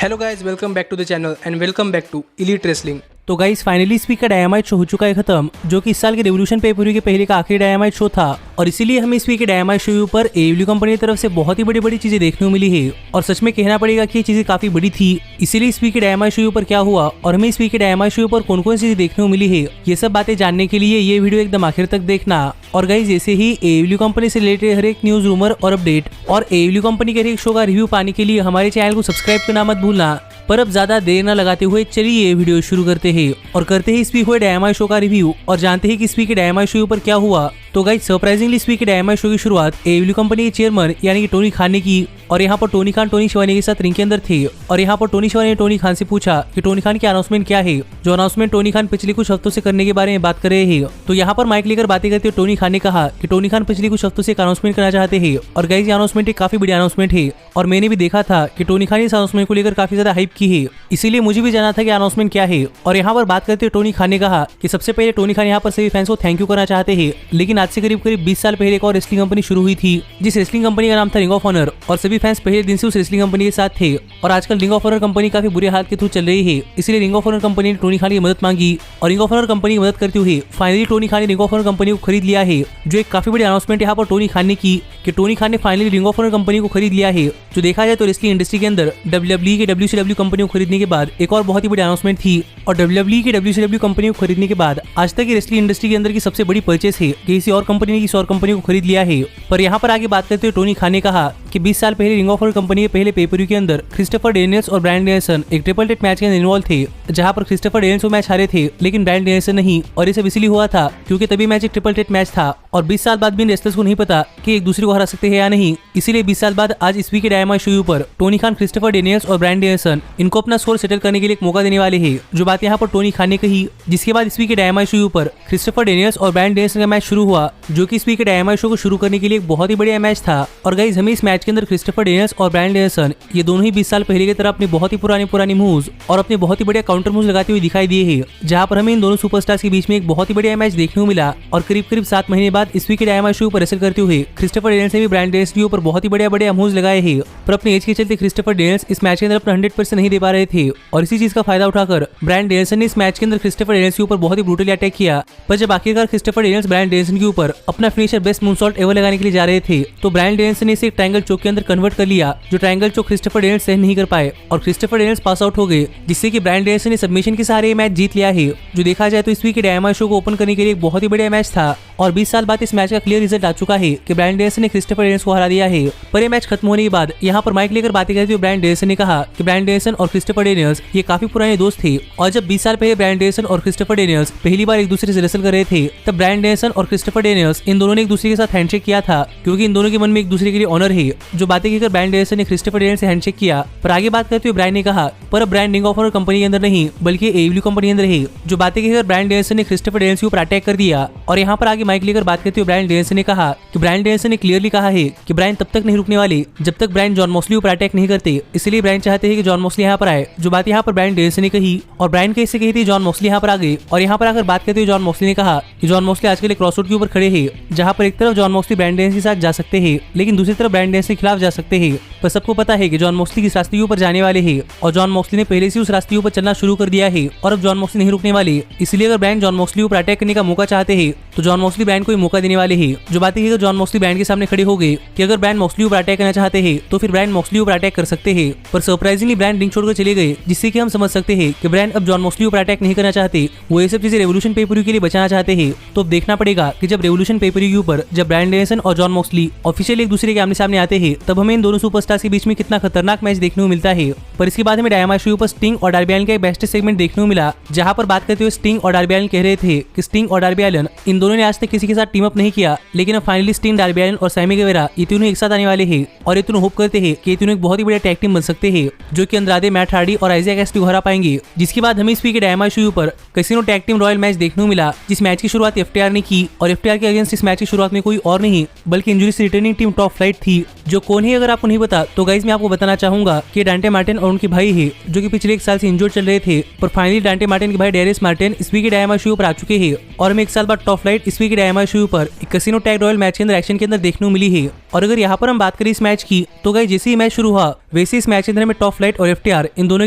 Hello guys, welcome back to the channel and welcome back to elite wrestling. तो guys finally इस week का Dynamite show हो चुका है खत्म, जो कि इस साल के रेवोल्यूशन पेपर के पहले का आखिरी डायनामाइट शो था। और इसीलिए हमें इस वीक के डायनामाइट शो पर एडब्ल्यू कंपनी की तरफ से बहुत ही बड़ी चीजें देखने को मिली है। और सच में कहना पड़ेगा कि ये चीजें काफी बड़ी थी। इसीलिए इस वीक के डायनामाइट शो पर क्या हुआ और हमें इस वीक के डायनामाइट शो पर कौन कौन सी चीजें देखने को मिली है, ये सब बातें जानने के लिए ये वीडियो एकदम आखिर तक देखना। और गाइस जैसे ही एडब्ल्यू कंपनी से रिलेटेड हर एक न्यूज, रूमर और अपडेट और एडब्ल्यू कंपनी के हर एक शो का रिव्यू पाने के लिए हमारे चैनल को सब्सक्राइब करना मत भूलना। पर अब ज्यादा देर न लगाते हुए चलिए ये वीडियो शुरू करते हैं और करते हैं इस वीक हुए डायनामाइट शो का रिव्यू और जानते हैं कि इस वीक के डायनामाइट शो पर क्या हुआ। तो गाइस सरप्राइजिंगली इस वीक के डायनामाइट शो की शुरुआत एडब्ल्यू कंपनी के चेयरमैन यानी कि टोनी खान ने की। और यहाँ पर टोनी खान टोनी शिवानी के साथ रिंग के अंदर थे और यहाँ पर टोनी शिवानी ने टोनी खान से पूछा कि टोनी खान की अनाउंसमेंट क्या है, जो अनाउंसमेंट टोनी खान पिछले कुछ हफ्तों से करने के बारे में बात कर रहे हैं। तो यहाँ पर माइक लेकर बातें करते हुए टोनी खान ने कहा कि टोनी खान पिछले कुछ हफ्तों से एक अनाउंसमेंट करना चाहते हैं। और गाइस ये अनाउंसमेंट एक काफी बड़ी अनाउंसमेंट है और मैंने भी देखा था कि टोनी खान इस अनाउंसमेंट को लेकर काफी ज्यादा हाइप की है, इसीलिए मुझे भी जाना था कि अनाउंसमेंट क्या है। और यहाँ पर बात करते हुए टोनी खान ने कहा कि सबसे पहले टोनी खान यहाँ पर सभी फैंस को थैंक यू करना चाहते हैं, लेकिन आज से करीब 20 साल पहले एक और रेसलिंग कंपनी शुरू हुई थी, जिस रेसलिंग कंपनी का नाम था रिंग ऑफ ऑनर। और सभी फैंस पहले दिन से उस रेसलिंग कंपनी के साथ थे और आजकल रिंग ऑफ ऑनर कंपनी काफी बुरे हाल के थ्रू चल रही है, इसलिए रिंग ऑफ ऑनर कंपनी ने टोनी खान की मदद मांगी और रिंग ऑफ ऑनर कंपनी की मदद करते हुए फाइनली टोनी खान ने रिंग ऑफ ऑनर कंपनी को खरीद लिया है। जो एक काफी बड़ी अनाउंसमेंट यहाँ पर टोनी खान ने की कि टोनी खान ने finally Ring of Honor company को खरीद लिया है। जो देखा जाए तो रेसलिंग इंडस्ट्री के अंदर डब्ल्यूडब्ल्यूई के WCW कंपनी को खरीदने के बाद एक और बहुत ही बड़ी अनाउंसमेंट थी। और डब्ल्यूडब्ल्यूई के WCW कंपनी को खरीदने के बाद आज तक की रेसलिंग इंडस्ट्री के अंदर की सबसे बड़ी परचेस है कि किसी और कंपनी ने किसी और कंपनी को खरीद लिया है। पर यहाँ पर आगे बात करते हुए टोनी खान ने कहा कि 20 साल पहले रिंग ऑफ ऑनर कंपनी के पहले पेपर के अंदर क्रिस्टोफर डेनियल्स और ब्रायन डेनियल्सन एक ट्रिपल थ्रेट मैच के अंदर इन्वॉल्व थे, जहां पर क्रिस्टोफर डेनियल्स वो मैच हारे थे लेकिन ब्रायन डेनियल्सन नहीं। और ये सब इसलिए हुआ था क्योंकि तभी मैच एक ट्रिपल थ्रेट मैच था और 20 साल बाद भी रेसलर्स को नहीं पता कि एक दूसरे को हरा सकते हैं या नहीं। इसीलिए 20 साल बाद आज इस वीक के डायनामाइट शो पर टोनी खान, क्रिस्टोफर डेनियल्स और ब्रायन डेनियल्सन इनको अपना स्कोर सेटल करने के लिए एक मौका देने वाले हैं, जो बात यहाँ पर टोनी खान ने कही। जिसके बाद इस वीक के डायनामाइट शो पर क्रिस्टोफर डेनियल्स और ब्रायन डेनियल्सन का मैच शुरू हुआ, जो कि इस वीक के डायनामाइट शो को शुरू करने के लिए एक बहुत ही बढ़िया मैच था। और गाइस हमें इस मैच के अंदर क्रिस्टोफर डेनियल्स और ब्रायन डेनियल्सन ये दोनों ही 20 साल पहले की तरह अपनी बहुत ही पुरानी मूव्स और अपने बहुत ही बढ़िया काउंटर मूव्स लगाते हुए दिखाई दिए हैं, जहां पर हमें इन दोनों सुपरस्टार्स के बीच में एक बहुत ही बढ़िया मैच देखने को मिला। और करीब 7 महीने बाद इस वीक के डायनामाइट शो पर रेसल करते हुए क्रिस्टोफर डेनियल्स ने भी ब्रायन डेनियल्स के ऊपर बहुत ही बढ़िया मूव्स लगाए हैं। पर अपने एज के चलते क्रिस्टोफर डेनियल्स इस मैच के अंदर अपना 100% नहीं दे पा रहे थे और इसी चीज का फायदा उठाकर ब्रायन डेनियल्सन ने इस मैच के अंदर क्रिस्टोफर डेनियल्स के ऊपर बहुत ही ब्रूटली अटैक किया। पर जब आखिरकार क्रिस्टोफर डेनियल्स ब्रायन डेनियल्सन के ऊपर अपना फिनिशर बेस्ट मूनसॉल्ट एवर लगाने के लिए जा रहे थे, तो ब्रायन डेनियल्सन ने इसे एक ट्रायंगल चोक के अंदर कन्वर्ट कर लिया, जो ट्रायंगल चोक क्रिस्टोफर डेनियल्स सहन नहीं कर पाए और क्रिस्टोफर डेनियल्स पास आउट हो गए, जिससे कि ब्रायन डेनियल्सन ने सबमिशन के सहारे मैच जीत लिया है। जो देखा जाए तो इस वीक के डायनामाइट शो को ओपन करने के लिए एक बहुत ही बढ़िया मैच था और 20 साल बाद इस मैच का क्लियर रिजल्ट आ चुका है कि ब्रायन डेनियल्सन ने क्रिस्टोफर डेनियल्स को हरा दिया है। पर यह मैच खत्म होने के बाद यहाँ पर माइक लेकर बातें करते हुए ब्रायन डेनियल्सन ने कहा कि ब्रायन डेनियल्सन और क्रिस्टोफर डेनियल्स ये काफी पुराने दोस्त थे और जब 20 साल पहले ब्रायन डेनियल्सन और क्रिस्टोफर डेनियल्स पहली बार एक दूसरे से रेसल कर रहे थे, तब ब्रायन डेनियल्सन और क्रिस्टोफर डेनियल्स इन दोनों ने एक दूसरे के साथ हैंडशेक किया था, क्योंकि इन दोनों के मन में एक दूसरे के लिए ऑनर है। जो बातें कहकर ब्रायन डेनियल्सन ने क्रिस्टोफर डेनियल्स से हैंडशेक किया। पर आगे बात करते हुए ब्रायन ने कहा पर अब Bryan Ring of Honor company के अंदर नहीं बल्कि एडब्ल्यू कंपनी के अंदर है। जो बातें कहकर ब्रायन डेनियल्सन ने क्रिस्टोफर डेनियल्स के ऊपर अटैक कर दिया। और यहाँ पर आगे माइक लेकर बात करते हुए ब्रायन डेनियल्सन ने कहा कि ब्रायन डेनियल्सन ने क्लियरली कहा है कि ब्रायन तब तक नहीं रुकने वाले जब तक ब्रायन जॉन मॉक्सली ऊपर अटैक नहीं करते, इसलिए ब्रायन चाहते हैं कि जॉन मॉक्सली यहाँ पर आए। जो बात यहाँ पर ब्रायन डेनियल्सन ने कही और ब्रायन कैसे कही थी जॉन मॉक्सली यहाँ पर आ गए। और यहाँ पर आकर बात करते हुए जॉन मॉक्सली ने कहा कि जॉन मॉक्सली आजकल एक क्रॉसरोड के ऊपर खड़े हैं, जहाँ पर एक तरफ जॉन मॉक्सली ब्रायन डेनियल्स के साथ जा सकते हैं लेकिन दूसरी तरफ ब्रायन डेनियल्स के खिलाफ जा सकते हैं। पर सबको पता है कि जॉन मॉक्सली किस रास्ते के ऊपर जाने वाले हैं और जॉन मॉक्सली ने पहले से उस रास्ते के ऊपर चलना शुरू कर दिया है और अब जॉन मॉक्सली नहीं रुकने वाले। इसलिए अगर ब्रायन जॉन मॉक्सली ऊपर अटैक करने का मौका चाहते हैं तो जॉन मॉक्सली ब्रायन को मौका देने वाले हैं। जो बातें है जॉन मॉक्सली ब्रायन के सामने खड़े हो गए कि अगर ब्रायन मॉक्सली ऊपर अटैक करना चाहते हैं तो फिर ब्रायन मॉक्सली ऊपर अटैक कर सकते हैं। पर सरप्राइजिंगली ब्रायन रिंग छोड़कर चले गए, जिससे कि हम समझ सकते हैं कि ब्रायन अब जॉन मॉक्सली ऊपर अटैक नहीं करना चाहते, वो ये सब चीजें रेवोल्यूशन पेपर के लिए बचाना चाहते हैं। तो अब देखना पड़ेगा कि जब रेवोल्यूशन पेपर के ऊपर जब ब्रायन डेनियल्सन और जॉन मॉक्सली ऑफिशियली एक दूसरे के आमने सामने आते हैं, तब हमें इन दोनों सुपरस्टार्स के बीच में कितना खतरनाक मैच देखने को मिलता है। पर इसके बाद हमें डायनामाइट शो पर स्टिंग और डार्बी एलिन का एक बेस्ट सेगमेंट देखने को मिला, जहां पर बात करते हुए स्टिंग और डार्बी एलिन कह रहे थे कि स्टिंग और डार्बी एलिन इन दोनों ने आज तक किसी के साथ टीम अप नहीं किया, लेकिन अब फाइनली स्टिंग, डार्बी एलिन और सैमी गेवेरा ये तीनों एक साथ आने वाले हैं और ये तीनों होप करते हैं कि ये तीनों एक बहुत ही बढ़िया टैग टीम बन सकते हैं, जो कि अंद्रादे, मैट हार्डी और आइजैक एस्टी को हरा पाएंगे। जिसके बाद हमें इस वीक के डायनामाइट शो पर casino tag team royal match देखने को मिला, जिस मैच की शुरुआत एफटीआर ने की और एफटीआर के अगेंस्ट इस मैच की शुरुआत में कोई और नहीं बल्कि इंजरी से रिटर्निंग टीम टॉप फ्लाइट थी। जो कौन है अगर आपको नहीं पता तो गाइज मैं आपको बताना चाहूंगा कि डांटे मार्टिन और उनके भाई है, जो कि पिछले एक साल से इंजर्ड चल रहे थे। पर फाइनली डांटे मार्टिन के भाई डेरिस मार्टिन इस वीक के डायनामाइट शो पर आ चुके हैं और हमें एक साल बाद टॉप फ्लाइट इस वीक के डायनामाइट शो पर कैसीनो टैग रॉयल मैच के अंदर एक्शन के अंदर देखने को मिली है। और अगर यहाँ पर हम बात करें इस मैच की तो गाइज जैसे ही मैच शुरू हुआ वैसे इस मैच के अंदर हमें टॉप फ्लाइट और FTR इन दोनों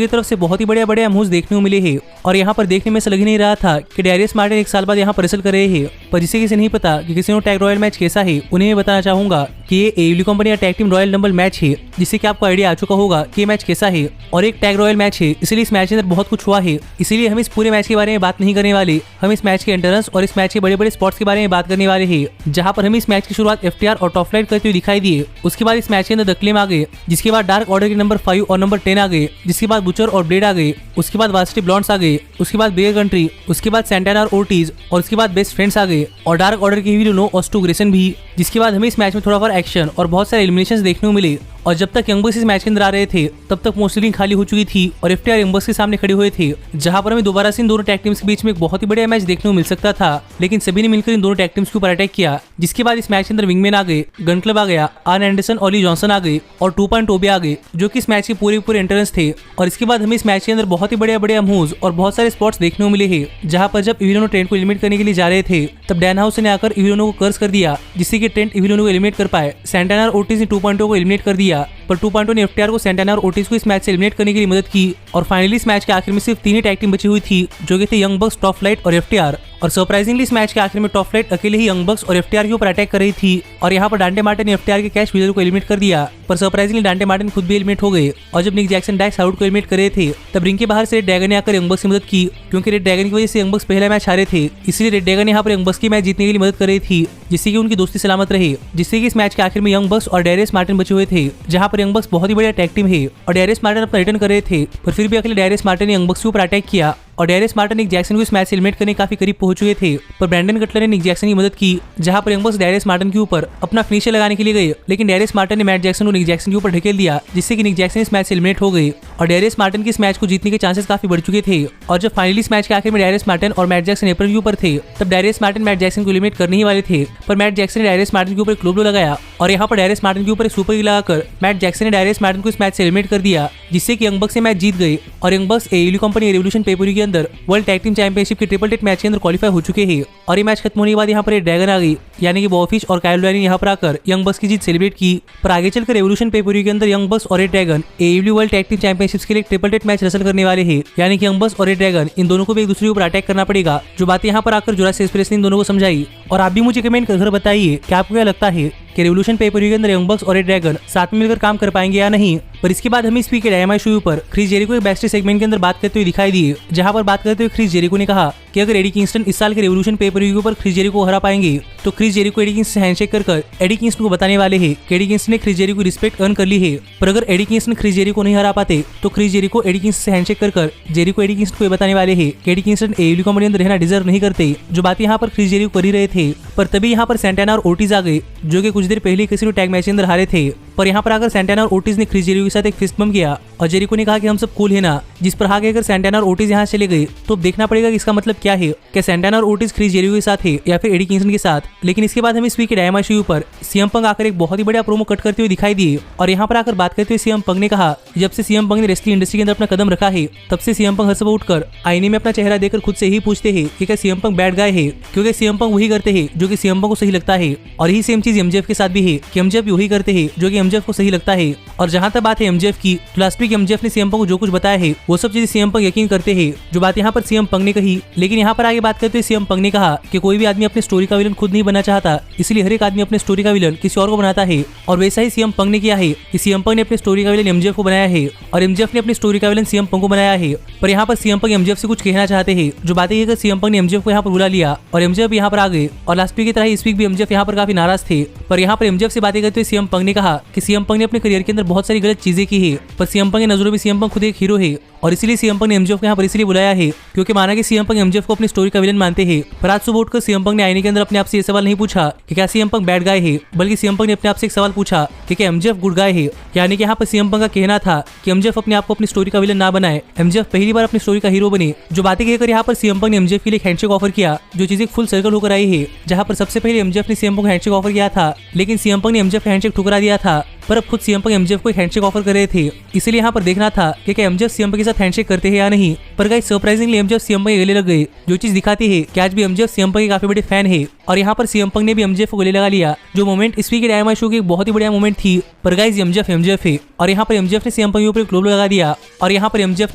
की तरफ से बहुत ही बड़े बड़े मूव्स देखने को मिले हैं। और यहाँ पर देखने में ऐसा लग ही नहीं रहा था कि डैरियस मार्टिन एक साल बाद यहाँ पर रिसल कर रहे हैं। पर जिसे किसी नहीं पता कि किसी टैग रॉयल मैच कैसा है, उन्हें मैं बताना चाहूंगा कि ये AEW कंपनी का tag team royal rumble match है, जिससे कि आपको आइडिया आ चुका होगा कि ये मैच कैसा है और एक टैग रॉयल मैच है, इसलिए इस मैच के अंदर बहुत कुछ हुआ है। इसीलिए हम इस पूरे मैच के बारे में बात नहीं करने वाले, हम इस मैच के एंट्रेंस और इस मैच के बड़े बड़े स्पॉट्स के बारे में बात करने वाले हैं, जहां पर हम इस मैच की शुरुआत FTR और टॉप फ्लाइट करते हुए दिखाई दिए। उसके बाद इस मैच के अंदर द क्लेम आ गए, जिसके बाद डार्क ऑर्डर के नंबर 5 और नंबर 10 आ गए, जिसके बाद बुचर और ब्लेड आ गए, उसके बाद वास्टी ब्लॉन्ड्स आ गए, उसके बाद बेयर कंट्री, उसके बाद सैंटाना और ओर्टिज, और उसके बाद बेस्ट फ्रेंड्स आ गए और डार्क ऑर्डर के हीरो नो ऑस्टो ग्रेसन भी। जिसके बाद हमें इस मैच में थोड़ा और एक्शन और बहुत सारे एलिमिनेशंस देखने को मिले। और जब तक यंग बक्स इस मैच के अंदर आ रहे थे, तब तक मोस्टली रिंग खाली हो चुकी थी और FTR यंग बक्स के सामने खड़े हुए थे, जहां पर हमें दोबारा से इन दोनों टैग टीम्स के बीच में एक बहुत ही बढ़िया मैच देखने को मिल सकता था। लेकिन सभी ने मिलकर इन दोनों टैग टीम्स के ऊपर अटैक किया। जिसके बाद इस मैच के अंदर विंगमैन आ गए, गन क्लब आ गया, आर्न एंडरसन, ऑली जॉनसन आ गए और 2.0 भी आ गए, जो कि इस मैच के पूरे एंट्रेंस थे। और इसके बाद हमें इस मैच के अंदर बहुत ही बढ़िया मूव्स और बहुत सारे स्पॉट्स देखने को मिले हैं, जहां पर जब इविलोनो ट्रेंट को एलिमिनेट करने के लिए जा रहे थे, तब डैन हाउस ने आकर इविलोनो को कर्स कर दिया, जिससे कि ट्रेंट इविलोनो को एलिमिनेट कर पाए। सैंटाना और ओर्टिज ने 2.0 को एलिमिनेट कर दिया, पर 2.0 ने FTR को सैंटाना और ओर्टिज को इस मैच से एलिमिनेट करने के लिए मदद की। और फाइनली इस मैच के आखिर में सिर्फ 3 ही टैग टीम बची हुई थी, जो कि थे यंग बक्स, टॉप फ्लाइट और FTR। और सरप्राइजिंगली इस मैच के आखिर में टॉप फ्लाइट अकेले ही यंग बक्स और FTR के ऊपर अटैक कर रही थी। और यहाँ पर डांटे मार्टिन ने FTR के कैश विजर को एलिमिनेट कर दिया, पर सरप्राइजिंगली डांटे मार्टिन खुद भी एलिमिनेट हो गए। और जब निक जैक्सन डैक्स आउट को एलिमिनेट कर रहे थे, तब रिंग के बाहर से रेड ड्रैगन ने आकर यंग बक्स की मदद की, क्योंकि रेड ड्रैगन की वजह से यंग बक्स पहला मैच हारे थे। इसलिए रेड ड्रैगन यहाँ पर यंग बक्स की मैच जीतने के लिए मदद कर रही थी, जिससे कि उनकी दोस्ती सलामत रहे। जिससे कि इस मैच के आखिर में यंग बक्स और डैरियस मार्टिन बचे हुए थे, जहां पर यंग बक्स बहुत ही बढ़िया टैग टीम है और डैरियस मार्टिन अपना रिटर्न कर रहे थे, पर फिर भी अकेले डैरियस मार्टिन ने यंग बक्स के ऊपर अटैक किया। और डैरियस मार्टिन निक जैक्सन को इस मैच से एलिमिनेट करने काफी करीब पहुंच चुके थे, पर ब्रैंडन कटलर ने निक जैक्सन की मदद की, जहां पर यंग बक्स डैरियस मार्टिन के ऊपर अपना फिनिशर लगाने के लिए गए, लेकिन डैरियस मार्टिन ने मैट जैक्सन को निक जैक्सन के ऊपर ढकेल दिया, जिससे कि निक जैक्सन इस मैच से एलिमिनेट हो गए। और डैरियस मार्टिन के इस मैच को जीतने के चांसेस काफी बढ़ चुके थे। और जब फाइनली इस मैच के आखिर में डैरियस मार्टिन और मैट जैक्सन एप्रन के ऊपर थे, तब डैरियस मार्टिन मैट जैक्सन को एलिमिनेट करने ही वाले थे, पर मैट जैक्सन ने डैरियस मार्टिन के ऊपर क्लो ब्लो लगाया और यहाँ पर डैरियस मार्टिन के ऊपर सुपर किक लगाकर मैट जैक्सन ने डैरियस मार्टिन को इस मैच से एलिमिनेट कर दिया, जिससे कि यंग बक्स से मैच जीत गए। और यंग बक्स AEW कंपनी रेवोल्यूशन पेपर के अंदर वर्ल्ड टैग टीम चैंपियनशिप के ट्रिपल टेट मैच के अंदर क्वालिफाई हो चुके हैं। और ये मैच खत्म होने के बाद यहाँ पर एक ड्रैगन आ गई, यानी कि बॉफिश और काइल ने यहाँ पर आकर यंग बक्स की जीत सेलिब्रेट की। पर आगे चलकर रेवोल्यूशन पेपर के अंदर यंग बक्स और red dragon AEW world tag team championship के लिए ट्रिपल टेट मैच रसल करने वाले हैं, यानी कि यंग बक्स और रेड ड्रैगन इन दोनों को भी एक दूसरे के ऊपर अटैक करना पड़ेगा। जो बातें यहाँ पर आकर जुरासिक एक्सप्रेस ने इन दोनों को समझाई। और आप भी मुझे कमेंट कर बताइए कि आपको क्या लगता है कि रेवोल्यूशन पेपर के अंदर यंग बक्स और रेड ड्रैगन साथ में मिलकर काम कर पाएंगे या नहीं। पर इसके बाद हम इस वीक के डायनामाइट शो पर क्रिस जेरिको एक बैक सेगमेंट के अंदर बात करते हुए दिखाई दिए, जहां पर बात करते हुए क्रिस जेरिको ने कहा कि अगर एडी किंगस्टन इस साल के रेवोल्यूशन पेपर व्यू पर क्रिस जेरिको को हरा पाएंगे, तो क्रिस जेरिको एडी किंगस्टन से हैंडशेक कर एडी किंगस्टन को बताने वाले हैं कि एडी किंगस्टन ने क्रिस जेरिको की रिस्पेक्ट अर्न कर ली है। पर अगर एडी किंगस्टन क्रिस जेरिको नहीं हरा पाते, तो क्रिस जेरिको एडी किंगस्टन से हैंडशेक कर जेरिको एडी किंगस्टन को बताने वाले हैं कि एडी किंगस्टन AEW कंपनी अंदर रहना डिजर्व नहीं करते। जो बातें यहाँ पर क्रिस जेरिको कर ही रहे थे, पर तभी यहाँ पर सैंटाना और ओर्टिज आ गए, जो कि कुछ देर पहले किसी टैग मैच के अंदर हारे थे। पर यहाँ पर आकर सैंटाना और ओर्टिज ने क्रिस जेरिको के साथ एक फिस्ट बम किया और जेरिको ने कहा कि हम सब कूल है ना, जिस पर आगे अगर सैंटाना और ओर्टिज यहाँ चले गए तो देखना पड़ेगा कि इसका मतलब क्या है, क्या सैंटाना और ओर्टिज क्रिस जेरिको के साथ है या फिर एडी किंगस्टन के साथ। लेकिन इसके बाद हम इस वीक के डायनामाइट शो पर सीएम पंक आकर एक बहुत ही बड़ा प्रोमो कट करते हुए दिखाई दिए। और यहाँ पर आकर बात करते हुए सीएम पंक ने कहा, जब से सीएम पंक ने रेसलिंग इंडस्ट्री के अंदर अपना कदम रखा है, तब से सीएम पंक हर सुबह उठकर आईने में अपना चेहरा देखकर खुद से ही पूछते हैं कि क्या सीएम पंक बैड गाय है, क्योंकि सीएम पंक वही करते हैं जो कि सीएम पंक को सही लगता है। और यही सेम चीज MJF के साथ भी है कि MJF वही करते हैं जो कि MJF को सही लगता है। और जहां तक बात है MJF की, तो लास्ट वीक MJF ने सीएम पंक को जो कुछ बताया है, वो सब चीजें सीएम पंक यकीन करते हैं। जो बात यहाँ पर सीएम पंक ने कही, लेकिन यहाँ पर आगे बात करते हुए सीएम पंक ने कहा कि कोई भी आदमी अपनी स्टोरी का विलन खुद नहीं बनना चाहता, इसलिए हर एक आदमी अपने स्टोरी का विलन किसी और को बनाता है। और वैसा ही सीएम पंक ने किया है कि सीएम पंक ने अपनी स्टोरी का विलन MJF को बनाया है और MJF ने अपनी स्टोरी का विलन सीएम पंक को बनाया है। पर यहाँ पर सीएम पंक MJF से कुछ कहना चाहते हैं। जो बातें ये सीएम पंक ने MJF को यहाँ पर बुला लिया और MJF यहाँ पर आ गए। और लास्ट वीक की तरह इस वीक भी MJF यहाँ पर काफी नाराज थे। पर यहाँ पर MJF से बातें करते हुए सीएम पंक ने कहा कि सीएम पंक ने अपने करियर के अंदर बहुत सारी गलत चीजें की है, पर सीएम पंक की नजरों में सीएम पंक खुद एक हीरो है। और इसीलिए सीएम पंक ने MJF को यहाँ पर इसलिए बुलाया है क्योंकि माना कि सीएम पंक MJF को अपनी स्टोरी का विलन मानते हैं। पर आज सुबह उठकर सीएम पंक ने आईने के अंदर अपने आप से ये सवाल नहीं पूछा कि क्या सीएम पंक बैड गाय है, बल्कि सीएम पंक ने अपने आप से एक सवाल पूछा कि क्या MJF गुड गाय है। यानी कि यहाँ पर सीएम पंक का कहना था कि MJF अपने आप को अपनी स्टोरी का विलन ना बनाए, MJF पहली बार अपनी स्टोरी का हीरो बने। जो बातें कहकर यहाँ पर सीएम पंक ने MJF के लिए हैंडशेक ऑफर किया, जो चीजें फुल सर्कल होकर आई है। जहाँ पर सबसे पहले MJF ने सीएम पंक को हैंडशेक ऑफर किया था, लेकिन सीएम पंक ने MJF हैंडशेक ठुकरा दिया था। पर अब खुद सीएम पंक MJF को एक हैंडशेक ऑफर कर रहे थे, इसलिए यहाँ पर देखना था कि क्या MJF सीएम पंक के साथ हैंडशेक करते हैं या नहीं। पर गाइस सरप्राइजिंगली एमजेफ सीएम पंक के गले लग गए, जो चीज दिखाती है कि आज भी एमजेफ सीएम पंक के काफी बड़े फैन है। और यहाँ पर सीएम पंक ने भी एमजेफ को गले लगा लिया, जो मोमेंट इस वीक के डायनामाइट शो की एक बहुत ही बढ़िया मोमेंट थी। पर गाइस एमजेफ है और यहाँ पर एमजेफ ने सीएम पंक के ऊपर ग्लोव लगा दिया और यहाँ पर एमजेफ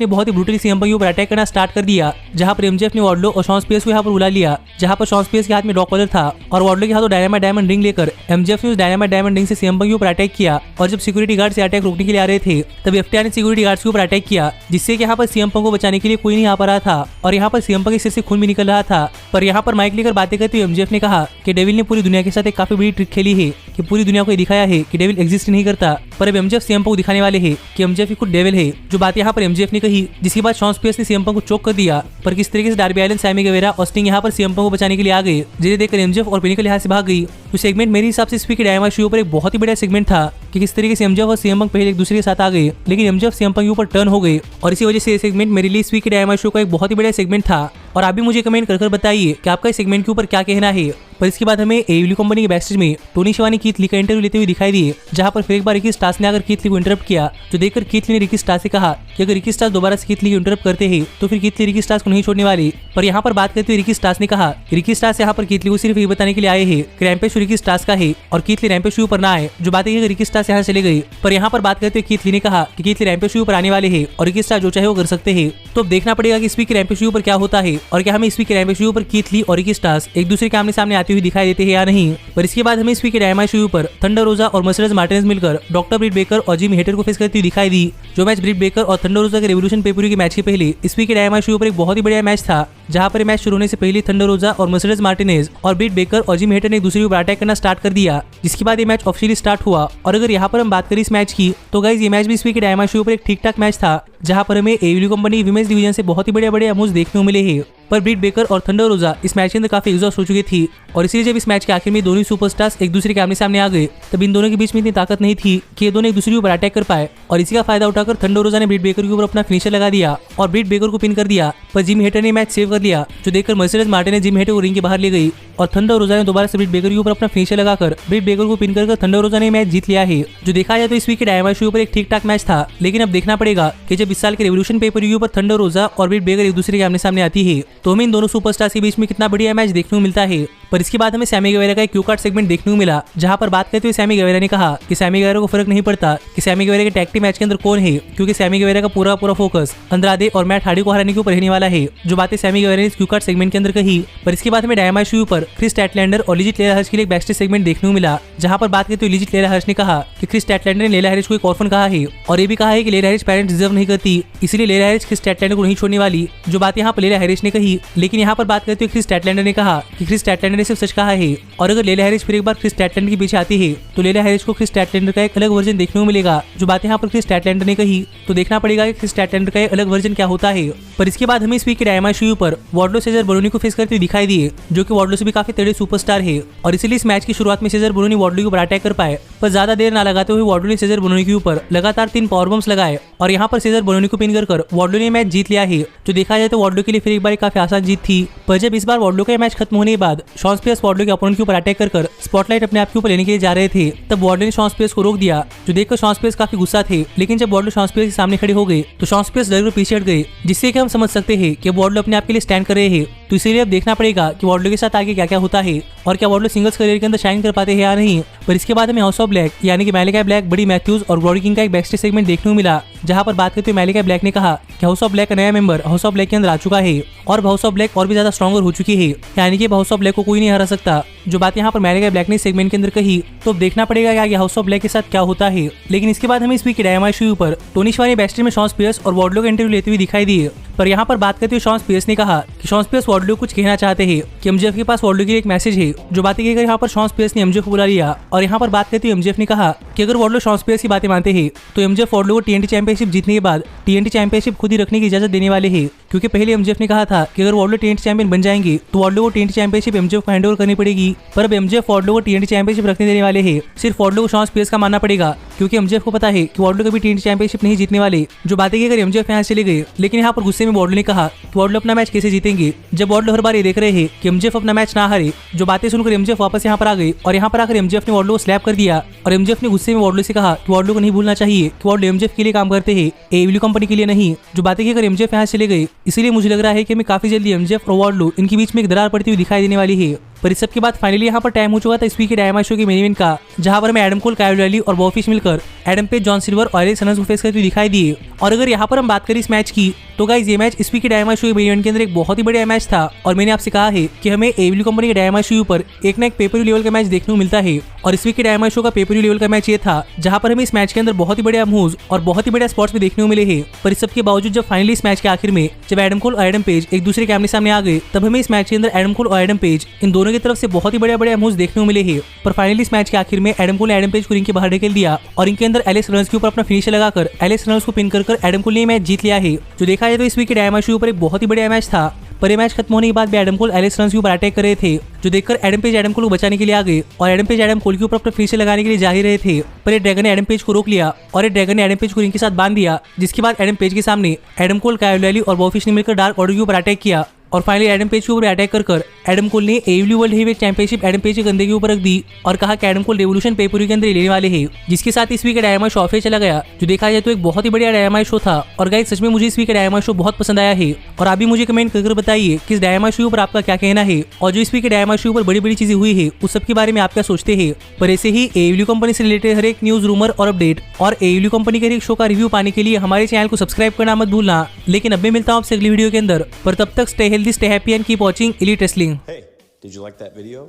ने बहुत ही ब्रूटली सीएम पंक के ऊपर अटैक करना स्टार्ट कर दिया, जहाँ पर एमजेफ ने वार्डलो और शॉन स्पियर्स को यहाँ पर बुला लिया, जहाँ पर शॉन स्पियर्स के हाथ में डॉग कॉलर था और वार्डलो के हाथों डायनामाइट डायमंड रिंग लेकर एमजेफ ने उस डायनामाइट डायमंड रिंग से सीएम पंक के ऊपर अटैक किया। और जब सिक्योरिटी गार्ड से अटैक रोकने के लिए आ रहे थे तब एफटीआर ने सिक्योरिटी गार्ड्स के ऊपर अटैक किया, जिससे कि यहाँ पर सीएम पंक को बचाने के लिए कोई नहीं आ पा रहा था और यहाँ पर सीएम पंक के सिर से खून भी निकल रहा था। पर यहाँ पर माइक लेकर बातें करते हुए एमजेफ ने कहा कि डेविल ने पूरी दुनिया के साथ एक काफी बड़ी ट्रिक खेली है कि पूरी दुनिया को ये दिखाया है कि डेविल एग्जिस्ट नहीं करता, पर अब एमजेफ सीएम पंक को दिखाने वाले हैं कि एमजेफ ही खुद डेविल है। जो बात यहाँ पर एमजेफ ने कही, जिसके बाद शॉन स्पियर्स ने सीएम पंक को चोक कर दिया। पर किस तरीके से डार्बी अलिन, सैमी गेवेरा और स्टिंग यहाँ पर सीएम पंक को बचाने के लिए आ गए, जिसे देखकर एमजेफ और पिनिकल यहाँ से भाग गई। तो सेगमेंट मेरे हिसाब से इस वीक के डायनामाइट शो पर एक बहुत ही बड़ा सेगमेंट था कि किस तरीके से एमजेफ और सीएम पंक पहले एक दूसरे के साथ आ गए, लेकिन एमजेफ सीएम पंक के ऊपर टर्न हो गए और इसी वजह से ये सेगमेंट मेरे लिए इस वीक के डायनामाइट शो का एक बहुत ही बड़ा सेगमेंट था। और आप भी मुझे कमेंट कर बताइए कि आपका इस सेगमेंट के ऊपर क्या कहना है। पर इसके बाद हमें एडब्ल्यू कंपनी के बैकस्टेज में टोनी शिवानी कीथ ली का इंटरव्यू लेते हुए दिखाई दिए, जहां पर फिर एक बार रिकी स्टार्स ने आकर कीथ ली को इंटरप्ट किया, जो देखकर कीथ ली ने रिकी स्टार्स से कहा कि अगर रिकी स्टार्स दोबारा से कीथ ली को इंटरप्ट करते हैं तो फिर कीथ ली रिकी स्टार्स को नहीं छोड़ने वाली। पर यहाँ पर बात करते हुए रिकी स्टार्स ने कहा कि रिकी स्टार्स यहाँ पर कीथ ली को सिर्फ ये बताने के लिए आए हैं कि रैम्पेज रिकी स्टार्स का है और कीथ ली रैम्पेज शो पर ना आए, जो बात है कि रिकी स्टार्स यहाँ चले गए। पर यहाँ पर बात करते हुए कीथ ली ने कहा कि कीथ ली रैम्पेज शो पर आने वाले हैं और रिकी स्टार्स जो चाहे वो कर सकते हैं। तो अब देखना पड़ेगा कि इस वीक के रैम्पेज शो पर क्या होता है और क्या हमें इस वीक के डायनामाइट शो पर कीथ ली और रिकी स्टार्स एक दूसरे के आमने सामने आते हुए दिखाई देते हैं या नहीं। पर इसके बाद हमें इस वीक के डायनामाइट शो पर थंडर रोजा और मर्सेडीज मार्टिनेज मिलकर डॉक्टर ब्रिट बेकर और जिमी हेटर को फेस करती हुई दिखाई दी। जो मैच ब्रिट बेकर और थंडर रोजा के रेवोल्यूशन पेपरी के मैच के पहले इस वीक के डायनामाइट शो पर एक बहुत ही बढ़िया मैच था, जहां पर मैच शुरू होने से पहले थंडर रोजा और मर्सेडीज मार्टिनेज और ब्रिट बेकर और जिमी हेटर ने एक दूसरे के ऊपर अटैक करना स्टार्ट कर दिया, जिसके बाद ये मैच ऑफिशियली स्टार्ट हुआ। और अगर यहाँ पर हम बात करें इस मैच की तो गाइज ये मैच भी इस वीक के डायनामाइट शो पर एक ठीक ठाक मैच था, जहां पर हमें एडब्ल्यू कंपनी विमेंस डिवीजन से बहुत ही बड़े मूव्स देखने को मिले हैं। पर ब्रिट बेकर और थंडर रोजा इस मैच के अंदर काफी एग्जॉस्ट हो चुकी थी और इसीलिए जब इस मैच के आखिर में दोनों सुपरस्टार्स एक दूसरे के आमने सामने आ गए तब इन दोनों के बीच में इतनी ताकत नहीं थी कि ये दोनों एक दूसरे के ऊपर अटैक कर पाए। और इसी का फायदा उठाकर थंडर रोजा ने ब्रिट बेकर के ऊपर अपना फिनिशर लगा दिया और ब्रिट बेकर को पिन कर दिया। पर जिमी हेटर ने मैच सेव कर लिया, जो देखकर मर्सेडीज मार्टिनेज ने जिमी हेटर को रिंग के बाहर ले गई और थंडर रोजा ने दोबारा से ब्रिट बेकर के ऊपर अपना फिनिशर लगाकर ब्रिट बेकर को पिन कर थंडर रोजा ने मैच जीत लिया है। जो देखा जाए तो इस वीक के डायनामाइट शो पर एक ठीक ठाक मैच था, लेकिन अब देखना पड़ेगा कि जब इस साल के रेवोल्यूशन पेपर व्यू पर थंडर रोजा और ब्रिट बेकर एक दूसरे के आमने सामने आती है तो हमें इन दोनों सुपरस्टार्स के बीच में कितना बढ़िया मैच देखने को मिलता है। पर इसके बाद हमें सैमी गेवेरा का एक क्यू कार्ड सेगमेंट देखने को मिला, जहां पर बात करते हुए सैमी गेवेरा ने कहा कि सैमी गेवेरा को फर्क नहीं पड़ता कि सैमी गेवेरा के टैग टीम मैच के अंदर कौन है, क्योंकि सैमी गेवेरा का पूरा फोकस अंद्रादे और मैट हार्डी को हराने के ऊपर रहने वाला है। जो बातें सैमी गेवेरा ने इस क्यू कार्ड सेगमेंट के अंदर कही। पर इसके बाद हमें डायनामाइट शो पर क्रिस टैटलैंडर और लिजिट लेला हर्श के लिए एक बैकस्टेज सेगमेंट देखने को मिला, जहां पर बात करते हुए लिजिट लेला हर्श ने कहा कि क्रिस टैटलैंडर ने लेला हैरिस को एक ऑर्फन कहा है और ये भी कहा है कि लेला हैरिस पेरेंट्स डिजर्व नहीं करती, इसलिए लेला हैरिस क्रिस टैटलैंडर को नहीं छोड़ने वाली। जो बात यहाँ पर लेला हैरिस ने कही, लेकिन यहाँ पर बात करते हुए क्रिस टैटलैंडर ने कहा कि क्रिस टैटलैंडर ने सिर्फ सच कहा है और अगर लेला हैरिस फिर एक बार क्रिस टैटलैंडर के पीछे आती है तो लेला हैरिस को क्रिस टैटलैंडर का एक अलग वर्जन देखने को मिलेगा। जो बात यहाँ पर क्रिस टैटलैंडर ने कही तो देखना पड़ेगा कि क्रिस टैटलैंडर का एक अलग वर्जन क्या होता है। पर इसके बाद हमें इस वीक के डायनामाइट शो पर वार्डलो सेजर बोरोनी को फेस करते हुए दिखाई दिए, जो कि वार्डलो से भी काफी तगड़े सुपरस्टार है और इसीलिए इस मैच की शुरुआत में सेजर बोरोनी वार्डलो के ऊपर अटैक कर पाए। पर ज्यादा देर ना लगाते हुए वार्डलो ने सेजर बोरोनी के ऊपर लगातार 3 पावर बम्स लगाए और यहाँ पर सेजर बोरोनी को पिन कर वार्डलो ने मैच जीत लिया है। जो देखा जाए तो वार्डलो के लिए फिर एक बार काफी आसान जीत थी। पर जब इस बार वार्डलो का मैच खत्म होने के बाद शॉन स्पियर्स वार्डलो के अपोनेंट के ऊपर अटैक कर स्पॉटलाइट अपने आप के ऊपर लेने के लिए जा रहे थे, तब वार्डलो ने शॉन स्पियर्स को रोक दिया। जो देखकर शॉन स्पियर्स काफी गुस्सा थे, लेकिन जब वार्डलो शॉन स्पियर्स के सामने खड़े हो गए तो शॉन स्पियर्स डर कर पीछे हट गए, जिससे कि हम समझ सकते हैं कि वार्डलो अपने आप के लिए स्टैंड कर रहे हैं। तो इसीलिए अब देखना पड़ेगा कि वार्डलो के साथ आगे क्या क्या होता है और क्या वार्डलो सिंगल्स करियर के अंदर शाइन कर पाते हैं या नहीं। पर इसके बाद हमें हाउस ऑफ ब्लैक यानी कि मैलिका ब्लैक, बडी मैथ्यूज और ग्लोरी किंग का एक बैकस्टेज सेगमेंट देखने को मिला, जहां पर बात करते हुए मैलिका ब्लैक ने कहा कि हाउस ऑफ ब्लैक का नया मेंबर हाउस ऑफ ब्लैक के अंदर आ चुका है और हाउस ऑफ ब्लैक और भी ज्यादा स्ट्रॉन्गर हो चुकी है, यानी कि हाउस ऑफ ब्लैक को कोई नहीं हरा सकता। जो बात यहाँ पर मैलिका ब्लैक ने सेगमेंट के अंदर कही, तो देखना पड़ेगा कि आगे हाउस ऑफ ब्लैक के साथ क्या होता है। लेकिन इसके बाद हमें इस वीक के डायनामाइट शो पर टोनी शिवानी बैकस्टेज में शॉन स्पियर्स और वार्डलो का इंटरव्यू लेते हुए दिखाई दिए। पर यहाँ पर बात करते हुए शॉन स्पियर्स ने कहा कि शॉन स्पियर्स वार्डलो कुछ कहना चाहते हैं कि एमजेफ के पास वार्डलो के लिए एक मैसेज है। जो बातें कहकर यहाँ पर शॉन स्पियर्स ने एमजेफ को बुला लिया और यहाँ पर बात करते हुए एमजेफ ने कहा कि अगर वार्डलो शॉन स्पियर्स की बातें मानते हैं तो एमजेफ वार्डलो को टीएनटी चैंपियनशिप जीतने के बाद टीएनटी चैंपियनशिप खुद ही रखने की इजाजत देने वाले हैं, क्योंकि पहले एमजेफ ने कहा था कि अगर वार्डलो टीएनटी चैंपियन बन जाएंगे तो वार्डलो को टीएनटी चैंपियनशिप एमजेफ को हैंडओवर करनी पड़ेगी। पर अब एमजेफ वार्डलो को टीएनटी चैंपियनशिप रखने देने वाले हैं, सिर्फ वार्डलो को शॉन स्पियर्स का मानना पड़ेगा, क्योंकि एमजेफ को पता है कि वार्डलो कभी टीएनटी चैंपियनशिप नहीं जीतने वाले। जो बातें कहकर एमजेफ यहाँ चले गए, लेकिन यहाँ पर गुस्से में में वार्डलो ने कहा तो वार्डलो अपना मैच कैसे जीतेंगे जब वार्डलो हर बार ये देख रहे हैं कि एमजेएफ अपना मैच ना हारे। जो बातें सुनकर एमजेएफ वापस यहाँ पर आ गए और यहाँ पर आकर एमजेएफ ने वार्डलो को स्लैप कर दिया और एमजेएफ ने गुस्से में वार्डलो से कहा कि वार्डलो को नहीं भूलना चाहिए कि वार्डलो एमजेएफ के लिए काम करते हैं, एडब्ल्यू कंपनी के लिए नहीं। जो बातें कहकर एमजेएफ यहाँ चले गए, इसीलिए मुझे लग रहा है कि हमें काफी जल्दी एमजेएफ और वार्डलो इनके बीच में एक दरार पड़ती हुई दिखाई देने वाली है। पर इस सब के बाद फाइनली यहाँ पर टाइम हो चुका था इस वीक के डायनामाइट शो के मेन इवेंट का, जहां पर हमें एडम कोल, काइल ओ'रिली और बॉबी फिश मिलकर एडम पेज, जॉन सिल्वर और एलेक्स रेनॉल्ड्स को फेस करते हुए दिखाई दिए। और अगर यहाँ पर हम बात करें इस मैच की तो गाइस ये मैच इस वीक के डायनामाइट शो के मेन इवेंट के अंदर एक बहुत ही बढ़िया मैच था और मैंने आपसे कहा है कि हमें एडब्ल्यू कंपनी के डायनामाइट शो पर एक ना एक पेपर लेवल का मैच देखने को मिलता है। और इस वीक के डायनामाइट शो का पेपर लेवल का मैच ये था जहां पर हमें इस मैच के अंदर बहुत ही बढ़िया मूव्स और बहुत ही बढ़िया स्पॉट्स भी देखने को मिले हैं। पर इस सब के बावजूद जब फाइनली इस मैच के आखिर में जब एडम कोल और एडम पेज एक दूसरे के आमने सामने आ गए, तब हमें इस मैच के अंदर एडम कोल और एडम पेज इन दोनों की तरफ से बहुत ही बढ़िया मूव्स देखने को मिले हैं। पर फाइनली इस मैच के आखिर में एडम कोल ने एडम पेज को रिंग के बाहर ढकेल दिया और इनके अंदर एलेक्स रेनॉल्ड्स के ऊपर अपना फिनिशर लगाकर एलेक्स रेनॉल्ड्स को पिन कर एडम कोल ने मैच जीत लिया है। जो देखा जाए तो इस वीक के डायनामाइट शो पर एक बहुत ही बढ़िया मैच था। पर ये मैच खत्म होने के बाद भी एडम कोल एलेक्स रेनॉल्ड्स के ऊपर अटैक कर रहे थे, जो देखकर एडम पेज एडम कोल को बचाने के लिए आ गए और एडम पेज एडम कोल के ऊपर अपना फिनिशर लगाने के लिए जा ही रहे थे। पर ये ड्रैगन ने एडम पेज को रोक लिया और ये ड्रैगन ने एडम पेज को रिंग के साथ बांध दिया, जिसके बाद एडम पेज के सामने एडम कोल, काइल ओ'रिली और बॉबी फिश ने मिलकर डार्क ऑर्डर के ऊपर अटैक किया और फाइनली एडम पेज के ऊपर अटैक कर एडम कोल ने AW world heavyweight championship Adam Page के कंधे के ऊपर रख दी और कहा कि एडम कोल रेवोल्यूशन पेपर के अंदर लेने वाले हैं। जिसके साथ इस वीक का डायनामाइट शो ऑफिस चला गया। जो देखा जाए तो एक बहुत ही बढ़िया डायनामाइट शो था और गाइस सच में मुझे इस वीक का डायनामाइट शो बहुत पसंद आया है। और आप भी मुझे कमेंट करके बताइए कि इस डायनामाइट शो पर आपका क्या कहना है और जो इस वीक के डायनामाइट शो पर बड़ी बड़ी चीजें हुई है उस सब के बारे में आप क्या सोचते हैं। पर ऐसे ही एडब्ल्यू कंपनी से रिलेटेड हर एक न्यूज, रूमर और अपडेट और एडब्ल्यू कंपनी के हर एक शो का रिव्यू पाने के लिए हमारे चैनल को सब्सक्राइब करना मत भूलना। लेकिन अब मैं मिलता हूँ आपसे अगली वीडियो के अंदर, पर तब तक stay healthy, stay happy and keep watching elite wrestling. Hey, did you like that video?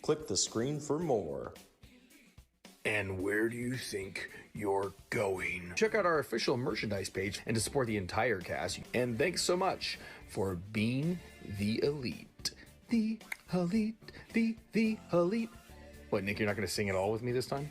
Click the screen for more. And where do you think you're going? Check out our official merchandise page and to support the entire cast. And thanks so much for being the elite. The elite, the elite. What, Nick, you're not going to sing it all with me this time?